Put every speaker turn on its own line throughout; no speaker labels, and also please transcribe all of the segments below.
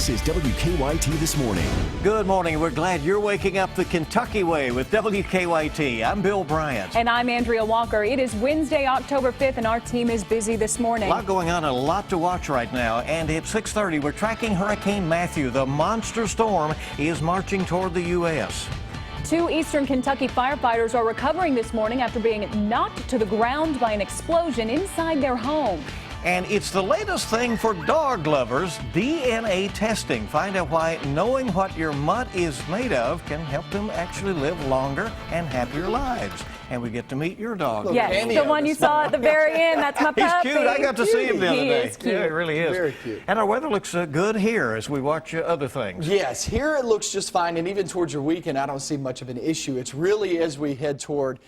This is WKYT This Morning.
Good morning. We're glad you're waking up the Kentucky way with WKYT. I'm Bill Bryant.
And I'm Andrea Walker. It is Wednesday, October 5th, and our team is busy this morning.
A lot going on, a lot to watch right now. And at 6:30, we're tracking Hurricane Matthew. The monster storm is marching toward the U.S.
2 eastern Kentucky firefighters are recovering this morning after being knocked to the ground by an explosion inside their home.
And it's the latest thing for dog lovers, DNA testing. Find out why knowing what your mutt is made of can help them actually live longer and happier lives. And we get to meet your dog.
Yes, the one you saw at the very end. That's my puppy.
He's cute. I got to see him the other day.
He is cute.
Yeah, it really is.
Very cute.
And our weather looks good here as we watch other things.
Yes, here it looks just fine, and even towards your weekend, I don't see much of an issue. It's really as we head toward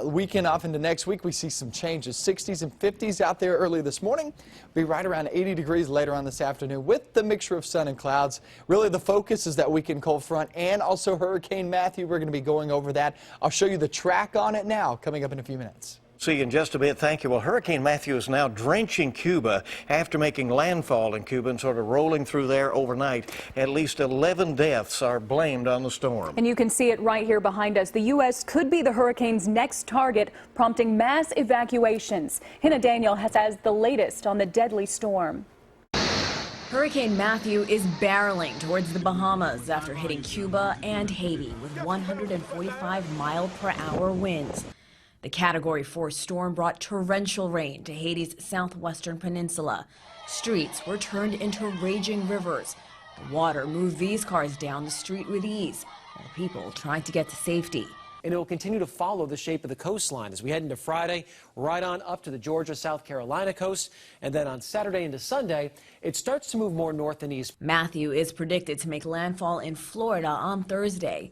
weekend off into next week, we see some changes. 60s and 50s out there early this morning. Be right around 80 degrees later on this afternoon with the mixture of sun and clouds. Really, the focus is that weekend cold front and also Hurricane Matthew. We're going to be going over that. I'll show you the track on it now, coming up in a few minutes.
See you in just a bit. Thank you. Well, Hurricane Matthew is now drenching Cuba after making landfall in Cuba and sort of rolling through there overnight. At least 11 deaths are blamed on the storm.
And you can see it right here behind us. The U.S. could be the hurricane's next target, prompting mass evacuations. Hannah Daniel has the latest on the deadly storm.
Hurricane Matthew is barreling towards the Bahamas after hitting Cuba and Haiti with 145-mile-per-hour winds. The Category 4 storm brought torrential rain to Haiti's southwestern peninsula. Streets were turned into raging rivers. The water moved these cars down the street with ease, while people tried to get to safety.
And it will continue to follow the shape of the coastline as we head into Friday, right on up to the Georgia, South Carolina coast. And then on Saturday into Sunday, it starts to move more north and east.
Matthew is predicted to make landfall in Florida on Thursday.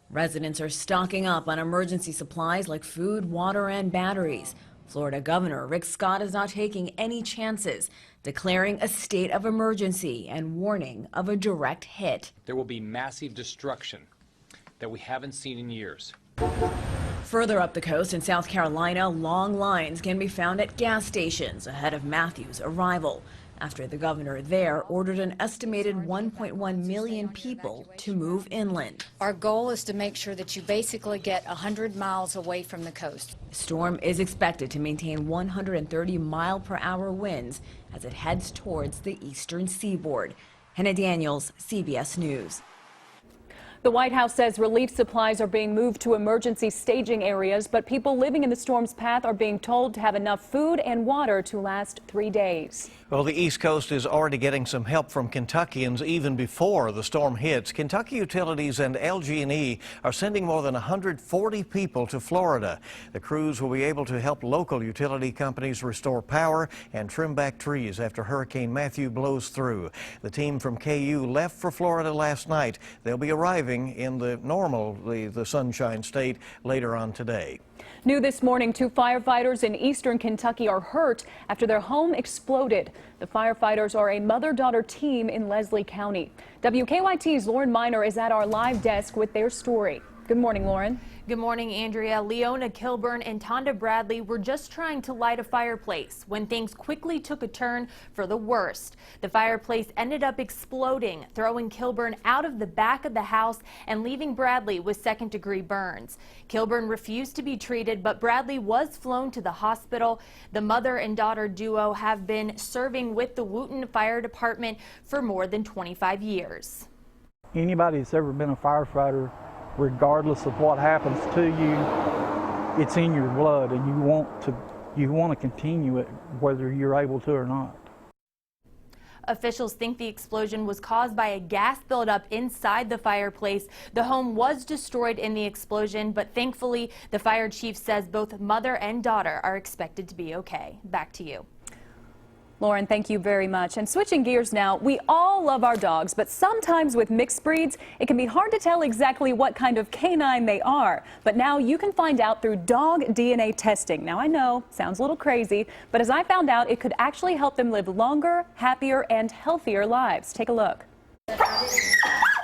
Residents are stocking up on emergency supplies like food, water, and batteries. Florida Governor Rick Scott is not taking any chances, declaring a state of emergency and warning of a direct hit.
There will be massive destruction that we haven't seen in years.
Further up the coast in South Carolina, long lines can be found at gas stations ahead of Matthew's arrival, after the governor there ordered an estimated 1.1 million people to move inland.
Our goal is to make sure that you basically get 100 miles away from the coast.
The storm is expected to maintain 130-mile-per-hour winds as it heads towards the eastern seaboard. Hannah Daniels, CBS News.
The White House says relief supplies are being moved to emergency staging areas, but people living in the storm's path are being told to have enough food and water to last 3 days.
Well, the East Coast is already getting some help from Kentuckians even before the storm hits. Kentucky Utilities and LG&E are sending more than 140 people to Florida. The crews will be able to help local utility companies restore power and trim back trees after Hurricane Matthew blows through. The team from KU left for Florida last night. They'll be arriving in the Sunshine State later on today.
New this morning, 2 firefighters in eastern Kentucky are hurt after their home exploded. The firefighters are a mother-daughter team in Leslie County. WKYT's Lauren Miner is at our live desk with their story. Good morning, Lauren.
Good morning, Andrea. Leona Kilburn and Tonda Bradley were just trying to light a fireplace when things quickly took a turn for the worst. The fireplace ended up exploding, throwing Kilburn out of the back of the house and leaving Bradley with second-degree burns. Kilburn refused to be treated, but Bradley was flown to the hospital. The mother and daughter duo have been serving with the Wootton Fire Department for more than 25 years.
Anybody that's ever been a firefighter, regardless of what happens to you, it's in your blood, and you want to continue it whether you're able to or not.
Officials think the explosion was caused by a gas buildup inside the fireplace. The home was destroyed in the explosion, but thankfully the fire chief says both mother and daughter are expected to be okay. Back to you.
Lauren, thank you very much. And switching gears now, we all love our dogs, but sometimes with mixed breeds, it can be hard to tell exactly what kind of canine they are. But now you can find out through dog DNA testing. Now I know, sounds a little crazy, but as I found out, it could actually help them live longer, happier, and healthier lives. Take a look.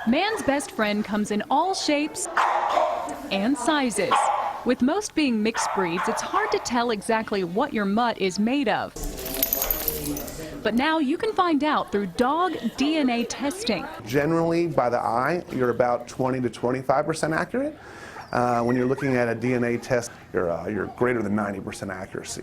Man's best friend comes in all shapes and sizes. With most being mixed breeds, it's hard to tell exactly what your mutt is made of. But now you can find out through dog DNA testing.
Generally, by the eye, you're about 20 to 25% accurate. When you're looking at a DNA test, you're greater than 90% accuracy.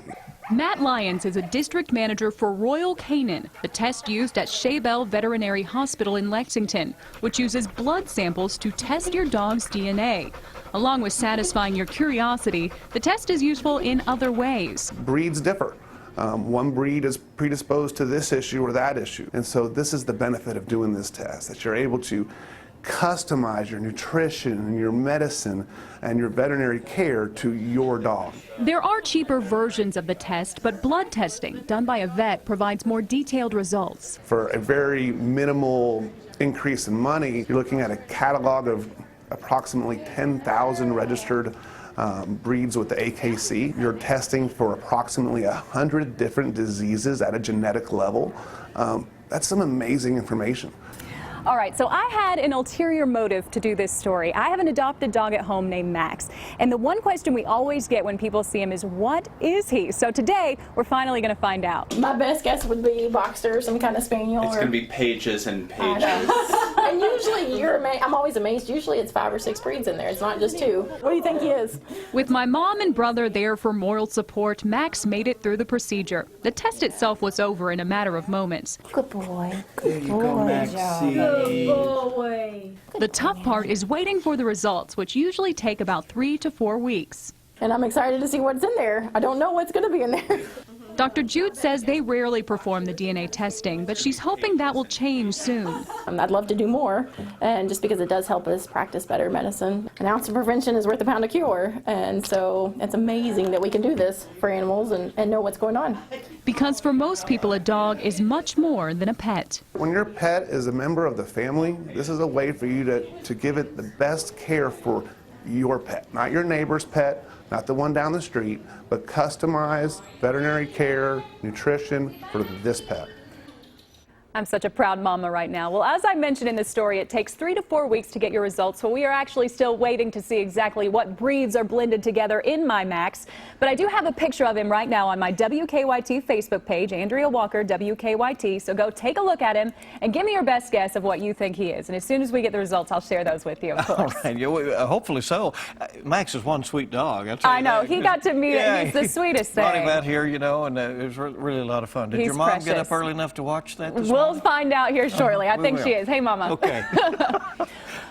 Matt Lyons is a district manager for Royal Canin, the test used at Shaybell Veterinary Hospital in Lexington, which uses blood samples to test your dog's DNA. Along with satisfying your curiosity, the test is useful in other ways.
Breeds differ. One breed is predisposed to this issue or that issue. And so this is the benefit of doing this test, that you're able to customize your nutrition and your medicine and your veterinary care to your dog.
There are cheaper versions of the test, but blood testing done by a vet provides more detailed results.
For a very minimal increase in money, you're looking at a catalog of approximately 10,000 registered breeds with the AKC. You're testing for approximately 100 different diseases at a genetic level. That's some amazing information.
All right, so I had an ulterior motive to do this story. I have an adopted dog at home named Max, and the one question we always get when people see him is, what is he? So today, we're finally going to find out.
My best guess would be Boxer, some kind of spaniel.
It's going to be pages and pages.
And usually, I'm always amazed, usually it's 5 or 6 breeds in there. It's not just 2. What do you think he is?
With my mom and brother there for moral support, Max made it through the procedure. The test itself was over in a matter of moments.
Good boy.
There you go, Maxie.
The tough part is waiting for the results, which usually take about 3 to 4 weeks.
And I'm excited to see what's in there. I don't know what's going to be in there.
Dr. Jude says they rarely perform the DNA testing, but she's hoping that will change soon.
I'd love to do more, and just because it does help us practice better medicine. An ounce of prevention is worth a pound of cure, and so it's amazing that we can do this for animals and know what's going on.
Because for most people, a dog is much more than a pet.
When your pet is a member of the family, this is a way for you to give it the best care for your pet, not your neighbor's pet, not the one down the street, but customized veterinary care, nutrition for this pet.
I'm such a proud mama right now. Well, as I mentioned in the story, it takes 3 to 4 weeks to get your results, so we are actually still waiting to see exactly what breeds are blended together in my Max. But I do have a picture of him right now on my WKYT Facebook page, Andrea Walker, WKYT, so go take a look at him and give me your best guess of what you think he is. And as soon as we get the results, I'll share those with you, of course.
All right, yeah, hopefully so. Max is one sweet dog.
I know, he got to meet it. He's the sweetest thing.
Brought him out here, you know, and it was really a lot of fun. Did your mom get up early enough to watch that this morning?
We'll find out here shortly. I think she is. Hey, Mama.
Okay.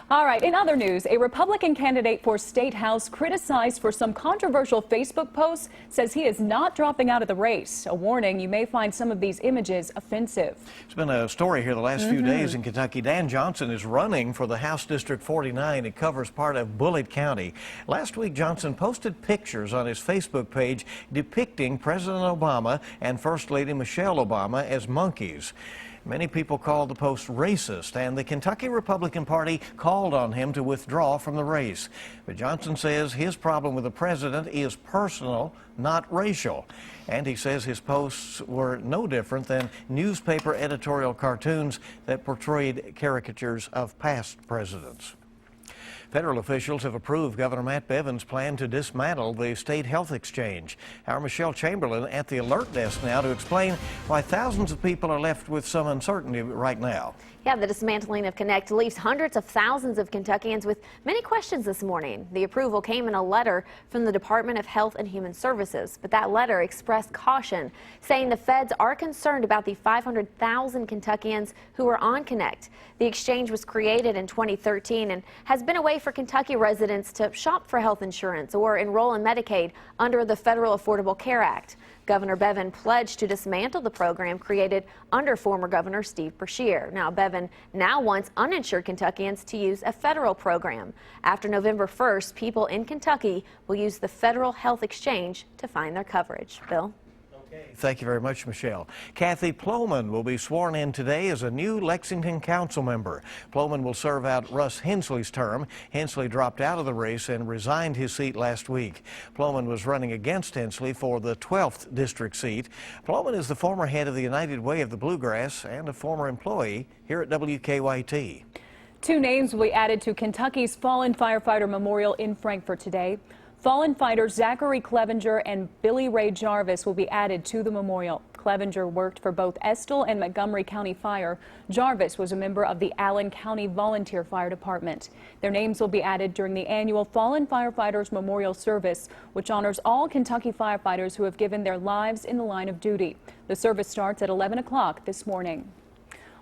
All right, in other news, a Republican candidate for State House criticized for some controversial Facebook posts says he is not dropping out of the race. A warning, you may find some of these images offensive.
It's been a story here the last few days in Kentucky. Dan Johnson is running for the House District 49. It covers part of Bullitt County. Last week, Johnson posted pictures on his Facebook page depicting President Obama and First Lady Michelle Obama as monkeys. Many people called the post racist, and the Kentucky Republican Party called on him to withdraw from the race. But Johnson says his problem with the president is personal, not racial. And he says his posts were no different than newspaper editorial cartoons that portrayed caricatures of past presidents. Federal officials have approved Governor Matt Bevin's plan to dismantle the state health exchange. Our Michelle Chamberlain at the alert desk now to explain why thousands of people are left with some uncertainty right now.
Yeah, the dismantling of Connect leaves hundreds of thousands of Kentuckians with many questions this morning. The approval came in a letter from the Department of Health and Human Services, but that letter expressed caution, saying the feds are concerned about the 500,000 Kentuckians who are on Connect. The exchange was created in 2013 and has been a way for Kentucky residents to shop for health insurance or enroll in Medicaid under the Federal Affordable Care Act. Governor Bevin pledged to dismantle the program created under former Governor Steve Beshear. Now, Bevin now wants uninsured Kentuckians to use a federal program. After November 1st, people in Kentucky will use the Federal Health Exchange to find their coverage. Bill?
Thank you very much, Michelle. Kathy Ploman will be sworn in today as a new Lexington council member. Ploman will serve out Russ Hensley's term. Hensley dropped out of the race and resigned his seat last week. Ploman was running against Hensley for the 12th district seat. Ploman is the former head of the United Way of the Bluegrass and a former employee here at WKYT.
2 names will be added to Kentucky's Fallen Firefighter Memorial in Frankfort today. Fallen fighters Zachary Clevenger and Billy Ray Jarvis will be added to the memorial. Clevenger worked for both Estill and Montgomery County Fire. Jarvis was a member of the Allen County Volunteer Fire Department. Their names will be added during the annual Fallen Firefighters Memorial Service, which honors all Kentucky firefighters who have given their lives in the line of duty. The service starts at 11 o'clock this morning.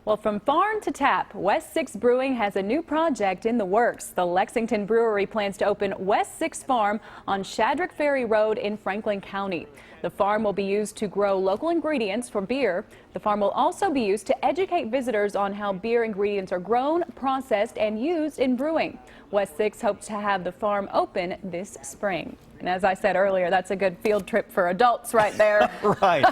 Well, from farm to tap, West 6 Brewing has a new project in the works. The Lexington Brewery plans to open West 6 Farm on Shadrick Ferry Road in Franklin County. The farm will be used to grow local ingredients for beer. The farm will also be used to educate visitors on how beer ingredients are grown, processed, and used in brewing. West 6 hopes to have the farm open this spring. And as I said earlier, that's a good field trip for adults right there.
Right.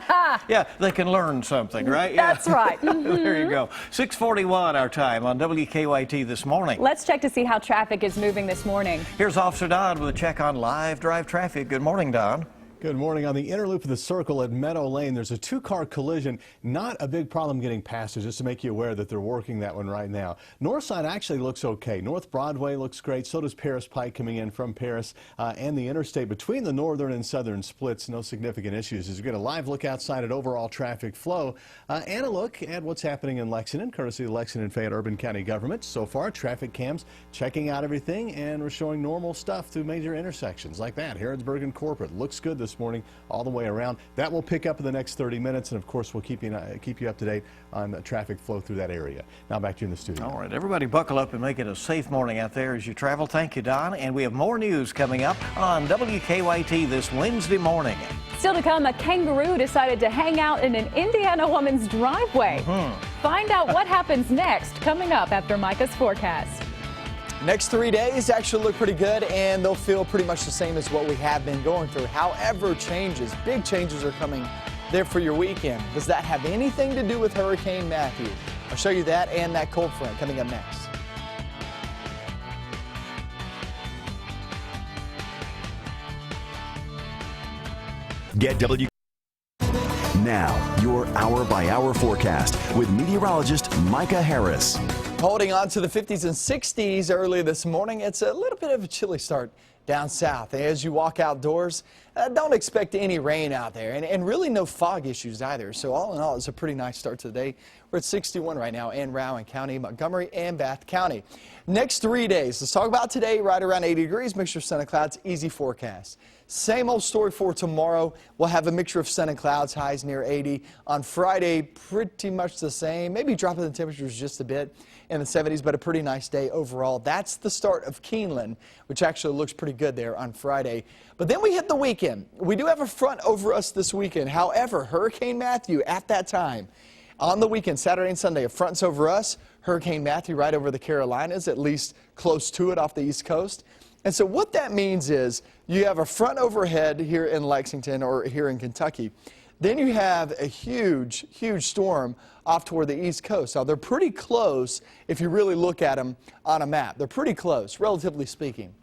Yeah, they can learn something, right? Yeah.
That's right.
There you go. 6:41 our time on WKYT this morning.
Let's check to see how traffic is moving this morning.
Here's Officer Don with a check on live drive traffic. Good morning, Don.
Good morning. On the inner loop of the circle at Meadow Lane, there's a two-car collision. Not a big problem getting past it, just to make you aware that they're working that one right now. North side actually looks okay. North Broadway looks great. So does Paris Pike coming in from Paris and the interstate. Between the northern and southern splits, no significant issues. As you get a live look outside at overall traffic flow and a look at what's happening in Lexington, courtesy of the Lexington Fayette Urban County government. So far, traffic cams checking out everything, and we're showing normal stuff through major intersections like that. Harrodsburg and Corporate looks good this morning all the way around. That will pick up in the next 30 minutes, and of course we'll keep you up to date on the traffic flow through that area. Now back to you in the studio.
All right, everybody buckle up and make it a safe morning out there as you travel. Thank you, Don. And we have more news coming up on WKYT this Wednesday morning.
Still to come, a kangaroo decided to hang out in an Indiana woman's driveway. Find out what happens next, coming up after Micah's forecast.
Next 3 days actually look pretty good, and they'll feel pretty much the same as what we have been going through. However, big changes are coming there for your weekend. Does that have anything to do with Hurricane Matthew? I'll show you that and that cold front coming up next.
Get Now, your hour-by-hour forecast with meteorologist Micah Harris.
Holding on to the 50s and 60s early this morning. It's a little bit of a chilly start down south. As you walk outdoors, don't expect any rain out there, and really no fog issues either. So all in all, it's a pretty nice start to the day. We're at 61 right now in Rowan County, Montgomery, and Bath County. Next 3 days, let's talk about today, right around 80 degrees, mixture of sun and clouds, easy forecast. Same old story for tomorrow. We'll have a mixture of sun and clouds, highs near 80. On Friday, pretty much the same, maybe dropping the temperatures just a bit in the 70s, but a pretty nice day overall. That's the start of Keeneland, which actually looks pretty good there on Friday. But then we hit the weekend. We do have a front over us this weekend. However, Hurricane Matthew at that time, on the weekend, Saturday and Sunday, a front's over us. Hurricane Matthew right over the Carolinas, at least close to it off the East Coast. And so what that means is you have a front overhead here in Lexington or here in Kentucky. Then you have a huge storm off toward the East Coast. Now, they're pretty close if you really look at them on a map. They're pretty close, relatively speaking.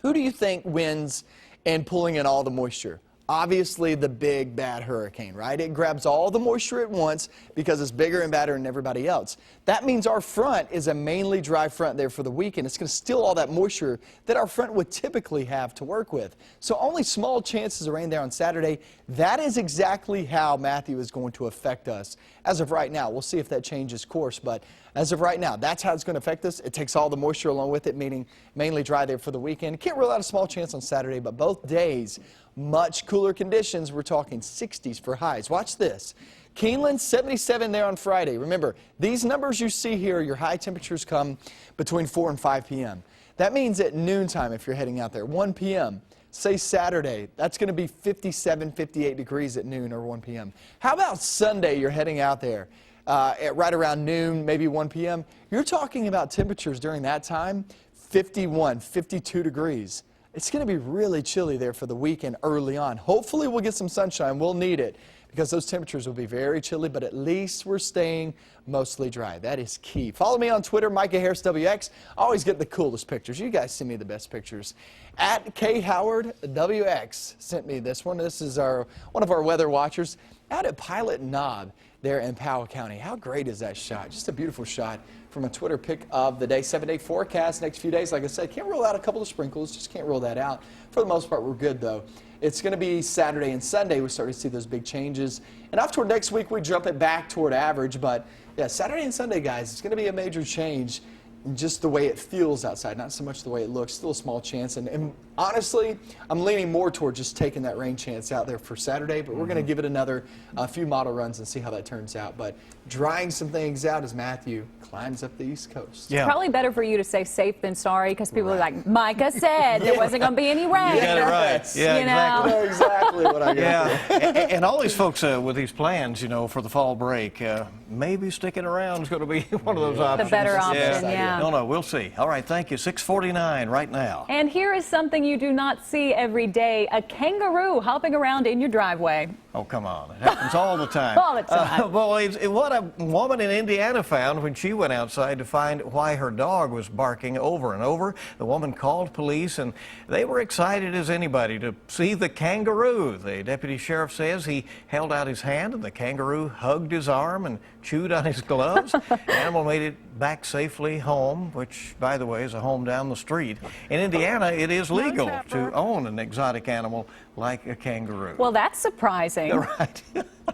Who do you think wins in pulling in all the moisture? Obviously, the big, bad hurricane, right? It grabs all the moisture at once because it's bigger and badder than everybody else. That means our front is a mainly dry front there for the weekend. It's going to steal all that moisture that our front would typically have to work with. So only small chances of rain there on Saturday. That is exactly how Matthew is going to affect us as of right now. We'll see if that changes course, but as of right now, that's how it's going to affect us. It takes all the moisture along with it, meaning mainly dry there for the weekend. Can't rule out a small chance on Saturday, but both days, much cooler conditions. We're talking 60s for highs. Watch this. Keeneland, 77 there on Friday. Remember, these numbers you see here, your high temperatures come between 4 and 5 p.m. That means at noontime, if you're heading out there, 1 p.m., say Saturday, that's going to be 57, 58 degrees at noon or 1 p.m. How about Sunday, you're heading out there at right around noon, maybe 1 p.m.? You're talking about temperatures during that time, 51, 52 degrees. It's going to be really chilly there for the weekend early on. Hopefully we'll get some sunshine. We'll need it. because those temperatures will be very chilly, but at least we're staying mostly dry. That is key. Follow me on Twitter, Micah Harris WX. I always get the coolest pictures. You guys send me the best pictures. At K Howard WX sent me this one. This is one of our weather watchers out at Pilot Knob there in Powell County. How great is that shot? Just a beautiful shot from a Twitter pic of the day. 7-day forecast next few days. Like I said, can't rule out a couple of sprinkles. Just can't rule that out. For the most part, we're good though. It's going to be Saturday and Sunday. We start to see those big changes. And off toward next week, we jump it back toward average. But yeah, Saturday and Sunday, guys, it's going to be a major change in just the way it feels outside, not so much the way it looks. Still a small chance. And honestly, I'm leaning more toward just taking that rain chance out there for Saturday. But we're going to give it another few model runs and see how that turns out. But drying some things out as Matthew climbs up the East Coast.
Yeah. It's probably better for you to say safe than sorry, because people are like, Micah said there wasn't going to be any rain.
You got it right. Yeah, exactly.
Know exactly what I got.
Yeah, and all these folks with these plans, you know, for the fall break, maybe sticking around is going to be one of those options.
The better option, yeah.
No, we'll see. All right, thank you. 6:49 right now.
And here is something you do not see every day: a kangaroo hopping around in your driveway.
Oh, come on. It happens all the time.
All the time.
Well, what a woman in Indiana found when she went outside to find why her dog was barking over and over. The woman called police, and they were excited as anybody to see the kangaroo. The deputy sheriff says he held out his hand, and the kangaroo hugged his arm and chewed on his gloves. The animal made it back safely home, which, by the way, is a home down the street. In Indiana, it is legal to own an exotic animal like a kangaroo.
Well, that's surprising.
Right.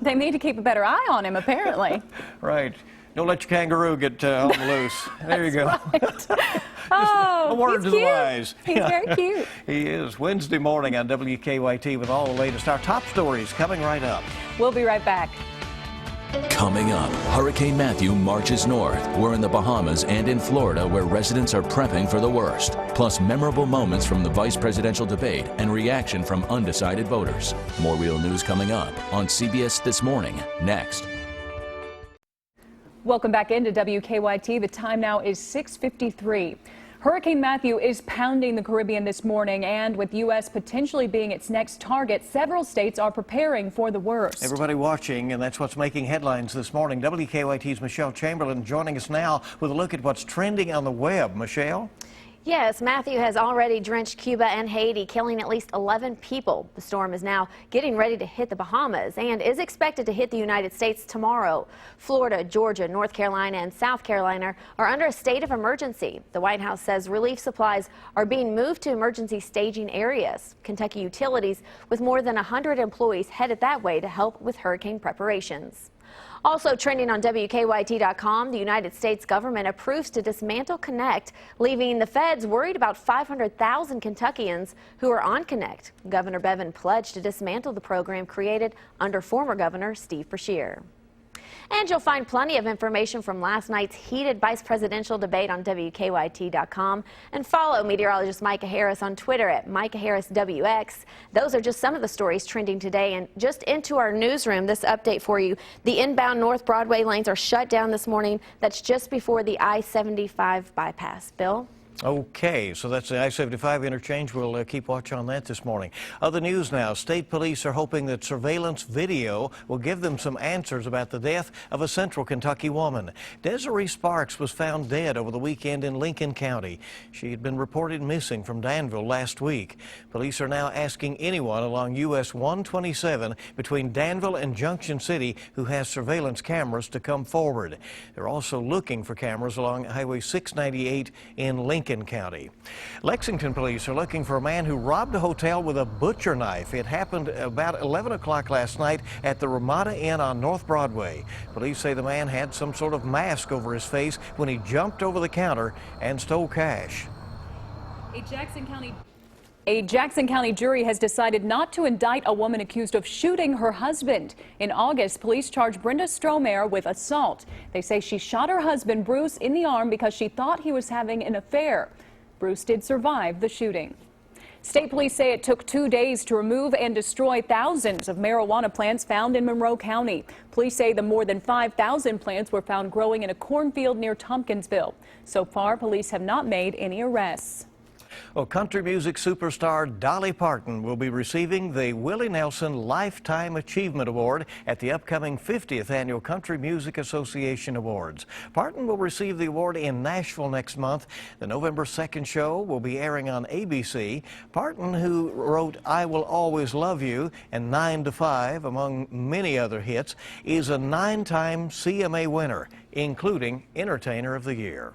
They need to keep a better eye on him, apparently.
Right. Don't let your kangaroo get on the loose. There you go.
Right. Oh,
a word to the wise.
He's very cute.
He is. Wednesday morning on WKYT with all the latest. Our top stories coming right up.
We'll be right back.
Coming up, Hurricane Matthew marches north. We're in the Bahamas and in Florida, where residents are prepping for the worst. Plus, memorable moments from the vice presidential debate and reaction from undecided voters. More real news coming up on CBS This Morning, next.
Welcome back into WKYT. The time now is 6:53. Hurricane Matthew is pounding the Caribbean this morning, and with U.S. potentially being its next target, several states are preparing for the worst.
Everybody watching, and that's what's making headlines this morning. WKYT's Michelle Chamberlain joining us now with a look at what's trending on the web. Michelle?
Yes, Matthew has already drenched Cuba and Haiti, killing at least 11 people. The storm is now getting ready to hit the Bahamas and is expected to hit the United States tomorrow. Florida, Georgia, North Carolina, and South Carolina are under a state of emergency. The White House says relief supplies are being moved to emergency staging areas. Kentucky Utilities, with more than 100 employees, headed that way to help with hurricane preparations. Also trending on WKYT.com, the United States government approves to dismantle Connect, leaving the feds worried about 500,000 Kentuckians who are on Connect. Governor Bevin pledged to dismantle the program created under former Governor Steve Beshear. And you'll find plenty of information from last night's heated vice presidential debate on WKYT.com. And follow meteorologist Micah Harris on Twitter at Micah Harris WX. Those are just some of the stories trending today. And just into our newsroom, this update for you. The inbound North Broadway lanes are shut down this morning. That's just before the I-75 bypass. Bill?
Okay, so that's the I-75 interchange. We'll keep watch on that this morning. Other news now. State police are hoping that surveillance video will give them some answers about the death of a central Kentucky woman. Desiree Sparks was found dead over the weekend in Lincoln County. She had been reported missing from Danville last week. Police are now asking anyone along US 127 between Danville and Junction City who has surveillance cameras to come forward. They're also looking for cameras along Highway 698 in Lincoln County. Lexington police are looking for a man who robbed a hotel with a butcher knife. It happened about 11 o'clock last night at the Ramada Inn on North Broadway. Police say the man had some sort of mask over his face when he jumped over the counter and stole cash.
A Jackson County jury has decided not to indict a woman accused of shooting her husband. In August, police charged Brenda Strohmeyer with assault. They say she shot her husband, Bruce, in the arm because she thought he was having an affair. Bruce did survive the shooting. State police say it took 2 days to remove and destroy thousands of marijuana plants found in Monroe County. Police say the more than 5,000 plants were found growing in a cornfield near Tompkinsville. So far, police have not made any arrests.
Well, country music superstar Dolly Parton will be receiving the Willie Nelson Lifetime Achievement Award at the upcoming 50th Annual Country Music Association Awards. Parton will receive the award in Nashville next month. The November 2nd show will be airing on ABC. Parton, who wrote I Will Always Love You and 9 to 5, among many other hits, is a 9-time CMA winner, including Entertainer of the Year.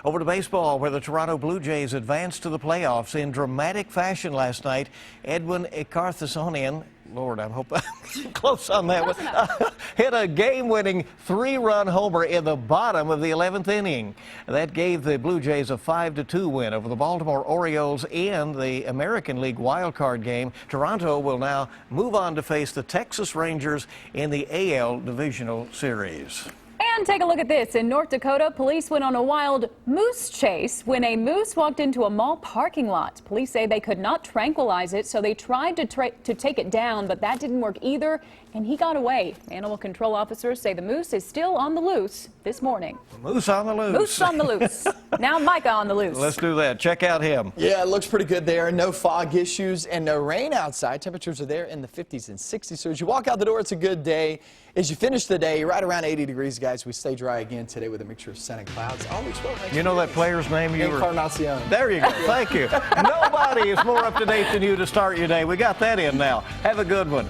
Over to baseball, where the Toronto Blue Jays advanced to the playoffs in dramatic fashion last night. Edwin Ekarthasonian, Lord, I hope I'm close on that one, hit a game-winning 3-run homer in the bottom of the 11th inning. That gave the Blue Jays a 5-2 win over the Baltimore Orioles in the American League wildcard game. Toronto will now move on to face the Texas Rangers in the AL Divisional Series.
And take a look at this. In North Dakota, police went on a wild moose chase when a moose walked into a mall parking lot. Police say they could not tranquilize it, so they tried to take it down, but that didn't work either, and he got away. Animal control officers say the moose is still on the loose this morning.
Moose on the loose.
Moose on the loose. Now Micah on the loose.
Let's do that. Check out him.
Yeah, it looks pretty good there. No fog issues and no rain outside. Temperatures are there in the 50s and 60s. So as you walk out the door, it's a good day. As you finish the day, right around 80 degrees, guys. We stay dry again today with a mixture of sun and clouds. All looks well.
You know that player's name?
Encarnacion.
There you go. Thank you. Nobody is more up to date than you to start your day. We got that in now. Have a good one.